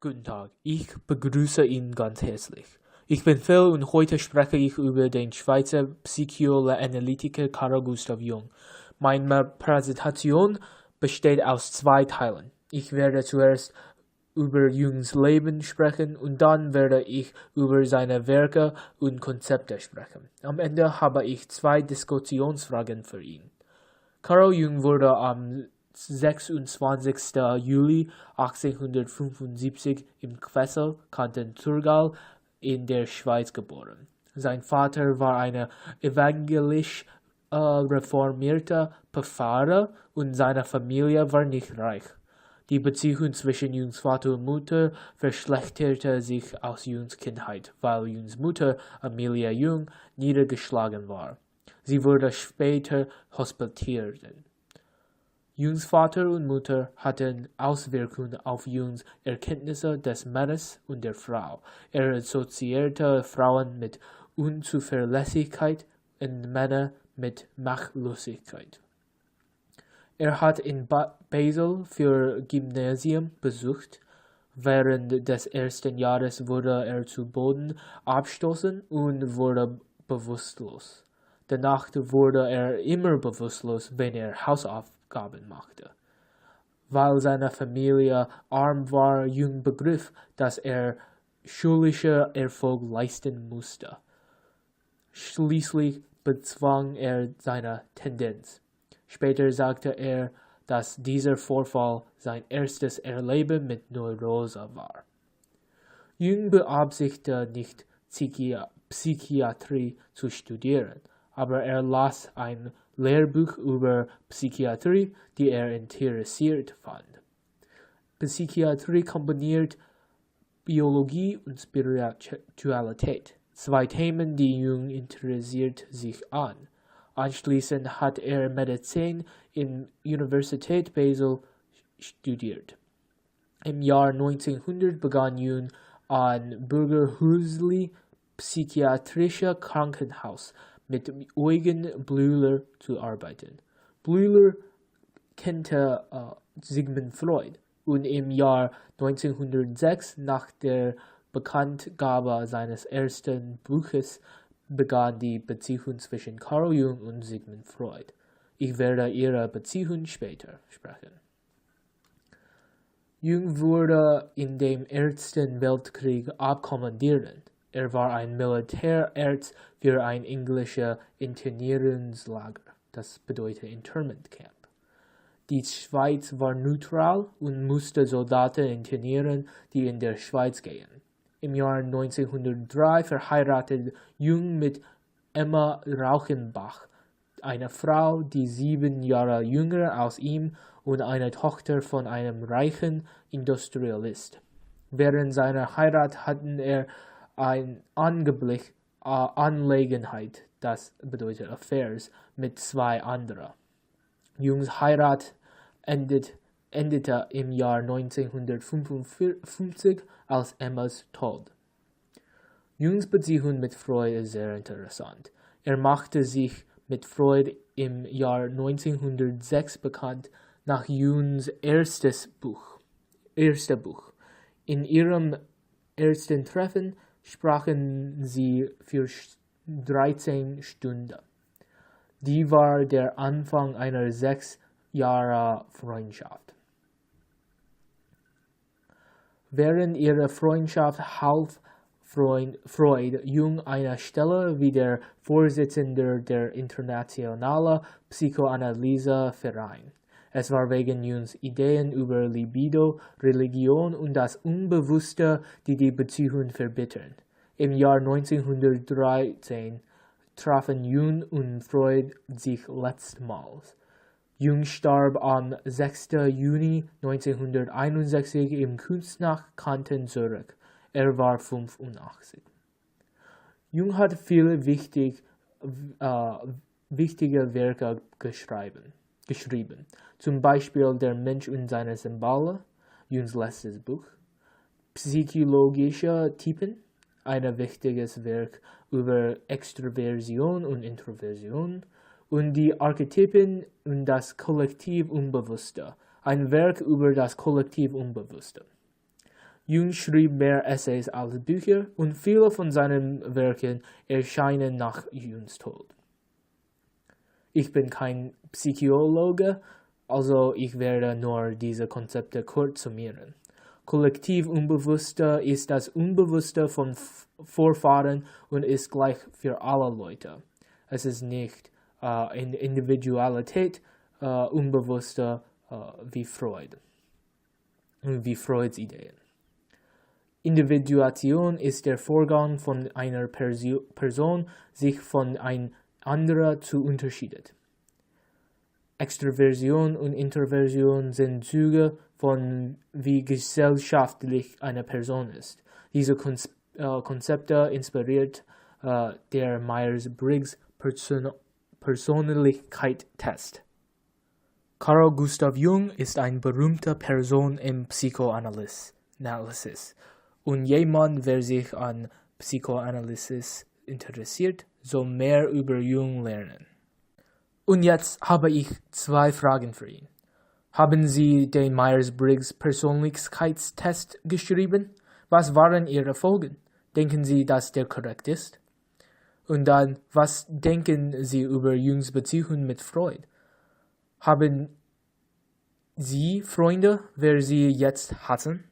Guten Tag, ich begrüße ihn ganz herzlich. Ich bin Phil und heute spreche ich über den Schweizer Psychoanalytiker Carl Gustav Jung. Meine Präsentation besteht aus 2 Teilen. Ich werde zuerst über Jungs Leben sprechen und dann werde ich über seine Werke und Konzepte sprechen. Am Ende habe ich 2 Diskussionsfragen für ihn. Carl Jung wurde am 26. Juli 1875 im Quessel, Kanton Thurgau, in der Schweiz geboren. Sein Vater war ein evangelisch reformierter Pfarrer und seine Familie war nicht reich. Die Beziehung zwischen Jungs Vater und Mutter verschlechterte sich aus Jungs Kindheit, weil Jungs Mutter, Amelia Jung, niedergeschlagen war. Sie wurde später hospitiert. Jungs Vater und Mutter hatten Auswirkungen auf Jungs Erkenntnisse des Mannes und der Frau. Er assoziierte Frauen mit Unzuverlässigkeit und Männer mit Machtlosigkeit. Er hat in Basel für Gymnasium besucht. Während des ersten Jahres wurde er zu Boden abgestoßen und wurde bewusstlos. Danach wurde er immer bewusstlos, wenn er Hausaufgaben machte. Weil seine Familie arm war, Jung begriff, dass er schulischer Erfolg leisten musste. Schließlich bezwang er seine Tendenz. Später sagte er, dass dieser Vorfall sein erstes Erleben mit Neurose war. Jung beabsichtigte nicht, Psychiatrie zu studieren, aber er las ein Lehrbuch über Psychiatrie, die er interessiert fand. Psychiatrie kombiniert Biologie und Spiritualität, 2 Themen, die Jung interessiert sich an. Anschließend hat er Medizin in Universität Basel studiert. Im Jahr 1900 begann Jung an Bürgerhäusli psychiatrischer Krankenhaus mit Eugen Bleuler zu arbeiten. Bleuler kannte Sigmund Freud und im Jahr 1906, nach der Bekanntgabe seines ersten Buches, begann die Beziehung zwischen Carl Jung und Sigmund Freud. Ich werde ihre Beziehung später sprechen. Jung wurde in dem Ersten Weltkrieg abkommandiert. Er war ein Militärarzt für ein englisches Internierungslager, das bedeutet Internment Camp. Die Schweiz war neutral und musste Soldaten internieren, die in der Schweiz gehen. Im Jahr 1903 verheiratet Jung mit Emma Rauchenbach, eine Frau, die 7 Jahre jünger als ihm und eine Tochter von einem reichen Industrialist. Während seiner Heirat hatten er ein Angeblich Angelegenheit, das bedeutet Affairs, mit 2 anderen. Jungs Heirat endete im Jahr 1955 als Emmas Tod. Jungs Beziehung mit Freud ist sehr interessant. Er machte sich mit Freud im Jahr 1906 bekannt nach Jungs erstes Buch. In ihrem ersten Treffen sprachen sie für 13 Stunden. Die war der Anfang einer 6 Jahre Freundschaft. Während ihrer Freundschaft half Freud Jung eine Stelle wie der Vorsitzender der Internationalen Psychoanalyse-Verein. Es war wegen Jungs Ideen über Libido, Religion und das Unbewusste, die die Beziehung verbittern. Im Jahr 1913 trafen Jung und Freud sich letztmals. Jung starb am 6. Juni 1961 im Kunstnacht Kanton Zürich. Er war 85. Jung hat viele wichtige Werke geschrieben. Zum Beispiel Der Mensch und seine Symbole, Jungs letztes Buch, Psychologische Typen, ein wichtiges Werk über Extroversion und Introversion, und die Archetypen und das Kollektiv Unbewusste, ein Werk über das Kollektiv Unbewusste. Jung schrieb mehr Essays als Bücher und viele von seinen Werken erscheinen nach Jungs Tod. Ich bin kein Psychologe, also ich werde nur diese Konzepte kurz summieren. Kollektiv Unbewusste ist das Unbewusste von Vorfahren und ist gleich für alle Leute. Es ist nicht in Individualität Unbewusste wie Freud und wie Freuds Ideen. Individuation ist der Vorgang von einer Person, sich von einer anderen zu unterscheiden. Extroversion und Introversion sind Züge von wie gesellschaftlich eine Person ist. Diese Konzepte inspiriert der Myers-Briggs Persönlichkeitstest. Carl Gustav Jung ist eine berühmte Person im Psychoanalysis. Und jemand, wer sich an Psychoanalysis interessiert, soll mehr über Jung lernen. Und jetzt habe ich 2 Fragen für ihn. Haben Sie den Myers-Briggs Persönlichkeitstest geschrieben? Was waren Ihre Folgen? Denken Sie, dass der korrekt ist? Und dann, was denken Sie über Jungs Beziehung mit Freud? Haben Sie Freunde, wer Sie jetzt hassen?